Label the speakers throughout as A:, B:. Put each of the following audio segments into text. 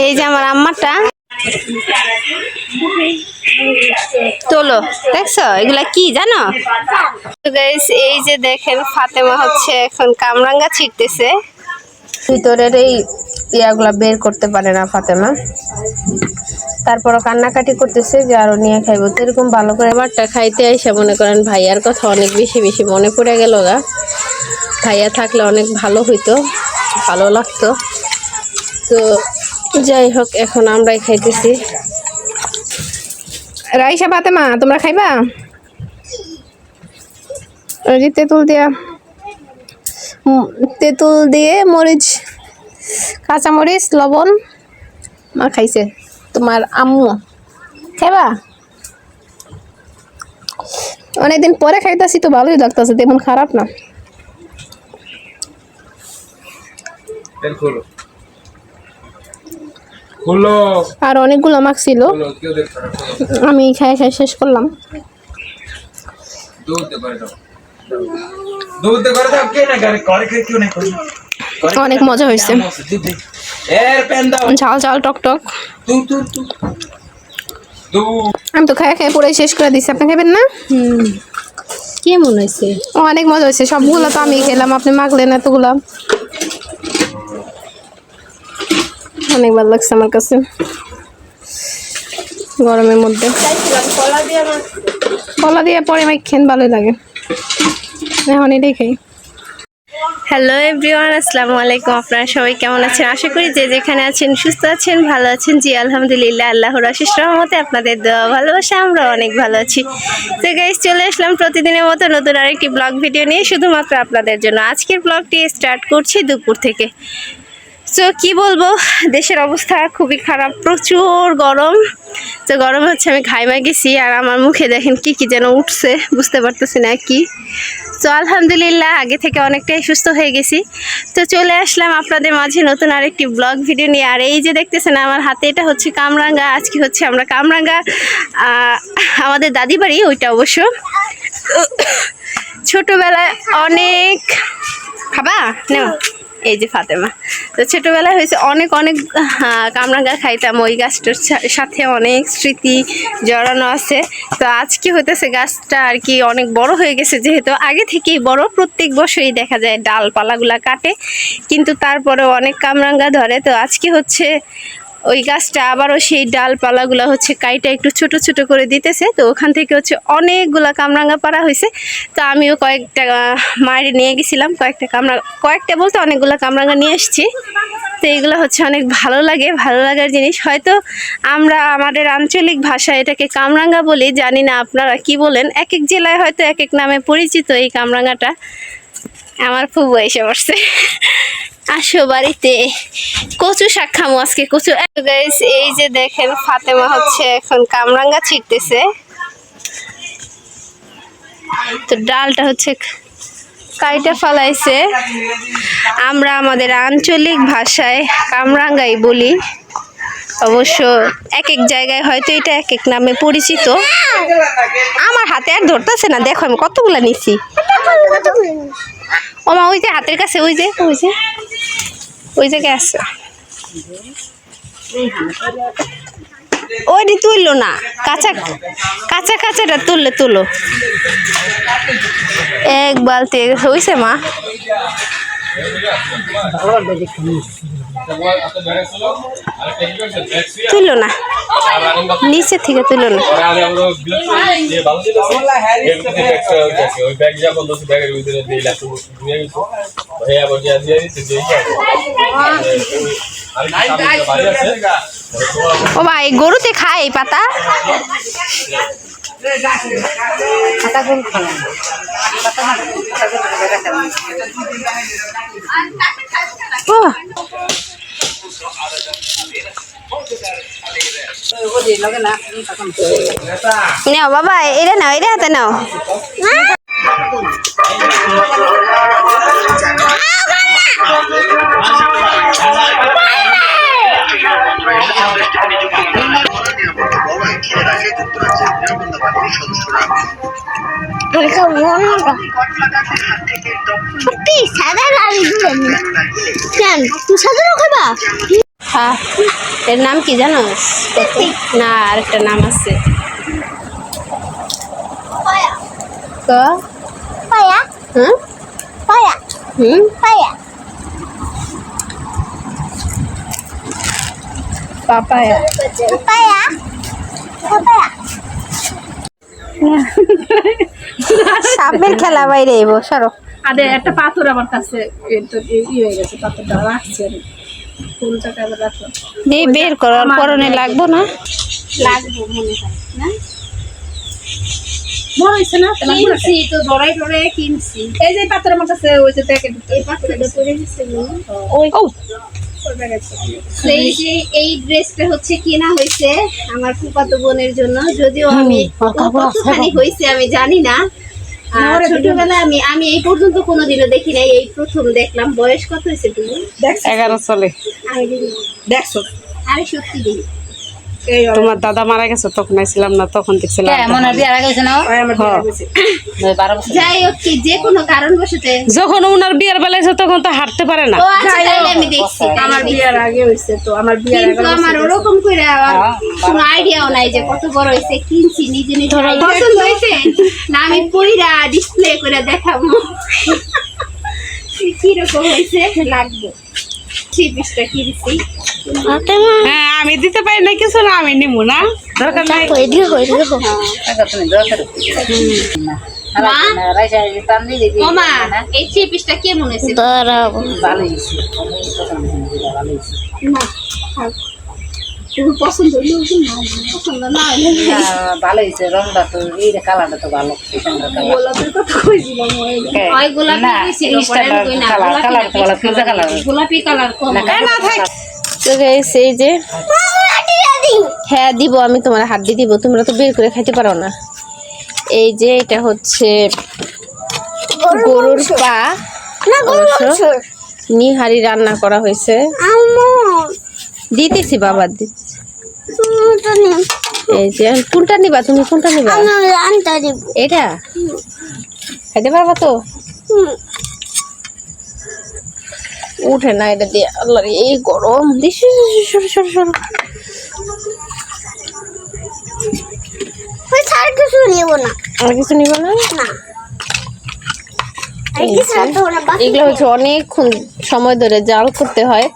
A: এই যে আমার আম্মাটা তোলো, দেখছো এগুলা কি জানো? এই যে দেখেন ফাতেমা হচ্ছে এখন কামরাঙ্গা ছিটতেছে। ভিতরের এই ইয়াগুলা বের করতে পারে না ফাতেমা, তারপরও কান্নাকাটি করতেছে যে আরো নিয়ে খাইবো। তো এরকম ভালো করে আমারটা খাইতে আইসা মনে করেন ভাইয়ার কথা অনেক বেশি বেশি মনে পড়ে গেল গা। ভাইয়া থাকলে অনেক ভালো হইতো, ভালো লাগতো। তো যাই হোক, এখন আমরাই খাইতেছি। রাইসা ফাতেমা তোমরা খাইবা? তেঁতুল দিয়ে মরিচ, কাঁচা মরিচ, লবণ মা খাইছে, তোমার আম্মু খাইবা? অনেকদিন পরে খাইতেছি তো ভালোই লাগতেছে, তেমন খারাপ না। আর অনেকগুলো মাছ ছিল, আমি খাই খাই শেষ করলাম। অনেক মজা হয়েছে, ঝাল ঝাল টক টক। আমি তো খাই খাই পুরাই শেষ করে দিচ্ছি, আপনি খাবেন না?
B: কেমন হয়েছে?
A: অনেক মজা হয়েছে, সবগুলো তো আমি খেলাম, আপনি মাখলেন এতগুলা। অনেক ভালো লাগছে আমার কাছে গরমের মধ্যে। কলা দিয়ে পরে মাইখেন ভালোই লাগে, এখন এটাই খাই। হ্যালো এভরিওয়ান, আসসালামু আলাইকুম। আপনারা সবাই কেমন আছেন? আশা করি যে যেখানে আছেন সুস্থ আছেন, ভালো আছেন। জি আলহামদুলিল্লাহ, আল্লাহর অশেষ রহমতে আপনাদের দোয়া ভালোবাসা আমরা অনেক ভালো আছি। তো গাইস, চলে আসলাম প্রতিদিনের মতো নতুন আরেকটি ব্লগ ভিডিও নিয়ে, শুধুমাত্র আপনাদের জন্য। আজকের ব্লগটি স্টার্ট করছি দুপুর থেকে। তো কি বলবো, দেশের অবস্থা খুবই খারাপ, প্রচুর গরম। তো গরমে হচ্ছে আমি ঘাইমা গেছি, আর আমার মুখে দেখেন কি কি যেন উঠছে, বুঝতে পারতেছি না কি। তো আলহামদুলিল্লাহ আগে থেকে অনেকটাই সুস্থ হয়ে গেছি। তো চলে আসলাম আপনাদের মাঝে নতুন আরেকটি ব্লগ ভিডিও নিয়ে। আর এই যে দেখতেছেন আমার হাতে, এটা হচ্ছে কামরাঙ্গা। আজকে হচ্ছে আমরা কামরাঙ্গা, আমাদের দাদি বাড়ি ওইটা অবশ্য। ছোটোবেলায় অনেক খাবা না, এই যে ফাতেমা। তো ছোটোবেলায় হয়েছে অনেক অনেক কামরাঙ্গা খাইতাম, ওই গাছটার সাথে অনেক স্মৃতি জড়ানো আছে। তো আজকে হইতেছে গাছটা আর কি অনেক বড় হয়ে গেছে, যেহেতু আগে থেকেই বড়, প্রত্যেক বছরই দেখা যায় ডালপালাগুলা কাটে, কিন্তু তারপরে অনেক কামরাঙ্গা ধরে। তো আজকে হচ্ছে ওই গাছটা আবারও সেই ডালপালাগুলো হচ্ছে কাইটা একটু ছোট ছোট করে দিতেছে। তো ওখান থেকে হচ্ছে অনেকগুলা কামরাঙ্গা পাড়া হয়েছে। তো আমিও কয়েকটা মায়ের নিয়ে গেছিলাম, কয়েকটা বলতে অনেকগুলো কামরাঙ্গা নিয়ে এসেছি। তো এইগুলো হচ্ছে অনেক ভালো লাগে, ভালো লাগার জিনিস। হয়তো আমরা আমাদের আঞ্চলিক ভাষায় এটাকে কামরাঙ্গা বলি, জানি না আপনারা কি বলেন। এক এক জেলায় হয়তো এক এক নামে পরিচিত এই কামরাঙ্গাটা। আমার ফুবু এসে পড়ছে, আসো বাড়িতে, কচু শাক খামো আজকে, কচু। এই যে দেখেন ফাতেমা হচ্ছে এখন কামরাঙ্গা ছিটতেছে। তো ডালটা হচ্ছে কাইটা ফালাইছে, আমরা আমাদের আঞ্চলিক ভাষায় কামরাঙ্গাই বলি। অবশ্য এক এক জায়গায় হয়তো এটা এক এক নামে পরিচিত। আমার হাতে আর ধরতেছে না, দেখো আমি কতগুলা নিছি। ও মা, ওই যে হাতের কাছে, ওই যে ওই জায়গায় আছে, ওইটি তুললো না, কাঁচা কাঁচা কাঁচাটা তুলো। এক বালতি হয়েছে মা, তুললো না, নিচে থেকে তুললো না। ও ভাই, গরুতে খায় এই পাতা? নাও বাবা, এটা নাও, এটা হাতে নাও। হ্যাঁ, এর নাম কি জানো? না, আরেকটা নাম আছে। ক
C: পায়া
A: হুম
C: পায়া
A: হুম
C: পায়া
A: পাপায়া।
C: পায়া পায়া
A: সাপের খেলা বাইরে এবো সরো।
B: আরে একটা পাথর আমার কাছে হয়ে গেছে, পাথরটা রাখছি আমি। ফুলটাকে আবার রাখলাম।
A: এই বের করার পরনে লাগবো না?
B: লাগবে মনে হয় না? মনে হয়েছে না?
A: কিনছি তো, ধরাই ধরে কিনছি।
B: এই যে পাথর আমার কাছে ওই যে প্যাকেট,
A: এই পাথরটা পরে গেছে
B: ওই
A: সেই যে এই ড্রেসটা হচ্ছে কেনা হয়েছে আমার ফুফাতো বোনের জন্য, যদিও আমি কতখানি হয়েছে আমি জানি না। ছোটবেলায় আমি এই পর্যন্ত কোনোদিনও দেখি নাই, এই প্রথম দেখলাম। বয়স কত হয়েছে তুমি?
D: 11 চলে।
A: আমি দেখি
B: দেখছো?
A: আরে সত্যি দেখি।
D: তোমার দাদা মারা গেছে তখন আইছিলাম না, তখন দেখছিলাম।
B: আমার বিয়ে হয়েছে।
A: যাই হোক, কি যে কোনো কারণবশতে
D: যখন ওনার বিয়ের বেলা হয়েছে তখন তো হাঁটতে পারে না।
A: ও আচ্ছা, তাইলে আমি দেখছি।
B: আমার বিয়ের আগে হয়েছে তো, আমার বিয়ের
A: কিন্তু আমার ওরকম করে কোনো আইডিয়াও নাই যে কত বড় হয়েছে। কিনছি নিজে নিজে। পছন্দ হয়েছে না আমি পইরা ডিসপ্লে করে দেখাবো কিরকম হয়েছে লাগবে। সেই পিসটা কিনছি।
D: হ্যাঁ, আমি দিতে পারি না কিছু, না আমি নিমু না, দরকার নাই।
A: মা, ও মা, এই থ্রি পিসটা কেমন হয়েছে? না, থাক। তোমার পছন্দ হইলেও কি না, পছন্দ না হইলে না।
E: ভালো হয়েছে, রংটা তো এই কালারটা তো ভালো।
A: গোলাপের কথা কইছিলাম, ওই গোলাপি ছিল, পরে আমি কই না, গোলাপি কালার কম। তো গাইস, এই যে হ্যাঁ দিব, আমি তোমার হাত দিয়ে দিব, তোমরা তো বের করে খাইতে পারো না। এই যে এটা হচ্ছে গরুর পা, অবশ্য নিহারি রান্না করা হয়েছে। দিতেছি বাবা, এই যে কোনটা নিবা তুমি? কোনটা নিবা? এটা খাইতে পারবা তো? উঠে না এটা দিয়ে, আল্লাহ রে, এই গরম। দিস সরো সরো সরো।
C: কিছু নিব না,
A: আর কিছু নিব না? এগুলো হচ্ছে অনেকক্ষণ সময় ধরে জাল করতে হয়।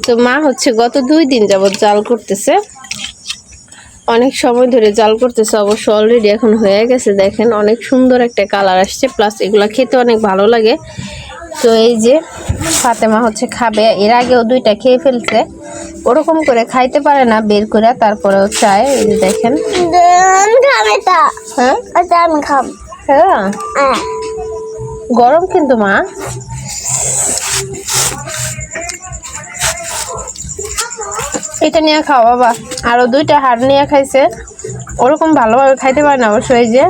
A: তো মা হচ্ছে গত 2 দিন যাবত জাল করতেছে, অনেক সময় ধরে জাল করতেছে। অবশ্য অলরেডি এখন হয়ে গেছে, দেখেন অনেক সুন্দর একটা কালার আসছে, প্লাস এগুলা খেতে অনেক ভালো লাগে। তো এই যে ফাতেমা হচ্ছে খাবে, এর আগেও 2টা খেয়ে ফেলছে। ওরকম করে খাইতে পারে না বের করে, তারপরেও চায়। এই যে দেখেন। হ্যাঁ
C: আমি খাব।
A: হ্যাঁ, গরম কিন্তু মা। এটা নিয়ে খাও বাবা। আরো 2টা হাড় নিয়ে খাইছে, ওরকম ভালোভাবে খাইতে পারে না অবশ্য। এই যে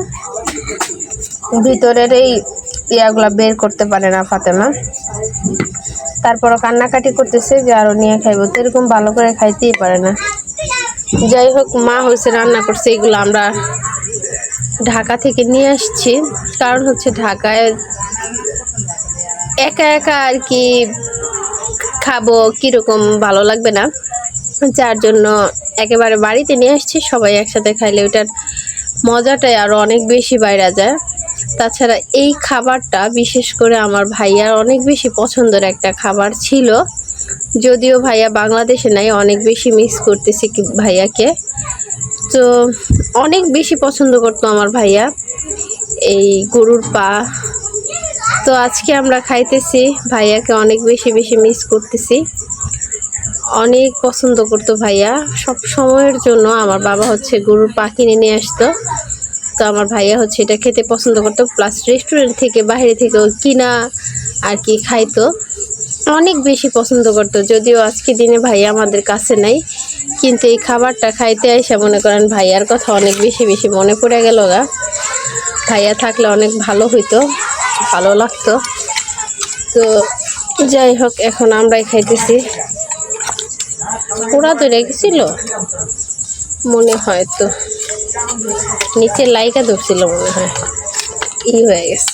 A: ভিতরের এই ইয়াগুলা বের করতে পারে না ফাতেমা, তারপরও কান্নাকাটি করতেছে যে আরো নিয়ে খাইবো। তো এরকম ভালো করে খাইতেই পারে না। যাই হোক, মা হয়েছে রান্না করছে, এগুলো আমরা ঢাকা থেকে নিয়ে আসছি। কারণ হচ্ছে ঢাকায় একা একা আর কি খাবো, কিরকম ভালো লাগবে না, যার জন্য একেবারে বাড়িতে নিয়ে আসছি। সবাই একসাথে খাইলে ওটার মজাটাই আরো অনেক বেশি বাইরে যায়। তাছাড়া এই খাবারটা বিশেষ করে আমার ভাইয়ার অনেক বেশি পছন্দের একটা খাবার ছিল, যদিও ভাইয়া বাংলাদেশে নাই। অনেক বেশি মিস করতেছি কি ভাইয়াকে। তো অনেক বেশি পছন্দ করতো আমার ভাইয়া এই গরুর পা। তো আজকে আমরা খাইতেছি, ভাইয়াকে অনেক বেশি বেশি মিস করতেছি। অনেক পছন্দ করতো ভাইয়া, সব সময়ের জন্য আমার বাবা হচ্ছে গরুর পা কিনে নিয়ে আসতো। তো আমার ভাইয়া হচ্ছে এটা খেতে পছন্দ করতো, প্লাস রেস্টুরেন্ট থেকে বাইরে থেকেও কিনা আর কি খাইতো, অনেক বেশি পছন্দ করতো। যদিও আজকে দিনে ভাইয়া আমাদের কাছে নাই, কিন্তু এই খাবারটা খাইতে এসে মনে করেন ভাইয়ার কথা অনেক বেশি বেশি মনে পড়ে গেল গা। ভাইয়া থাকলে অনেক ভালো হইতো, ভালো লাগতো। তো যাই হোক, এখন আমরাই খাইতেছি। পোড়া তো রেখেছিল মনে হয়, তো নিচে লাইকা ধরছিল মনে হয়, হয়ে গেছে।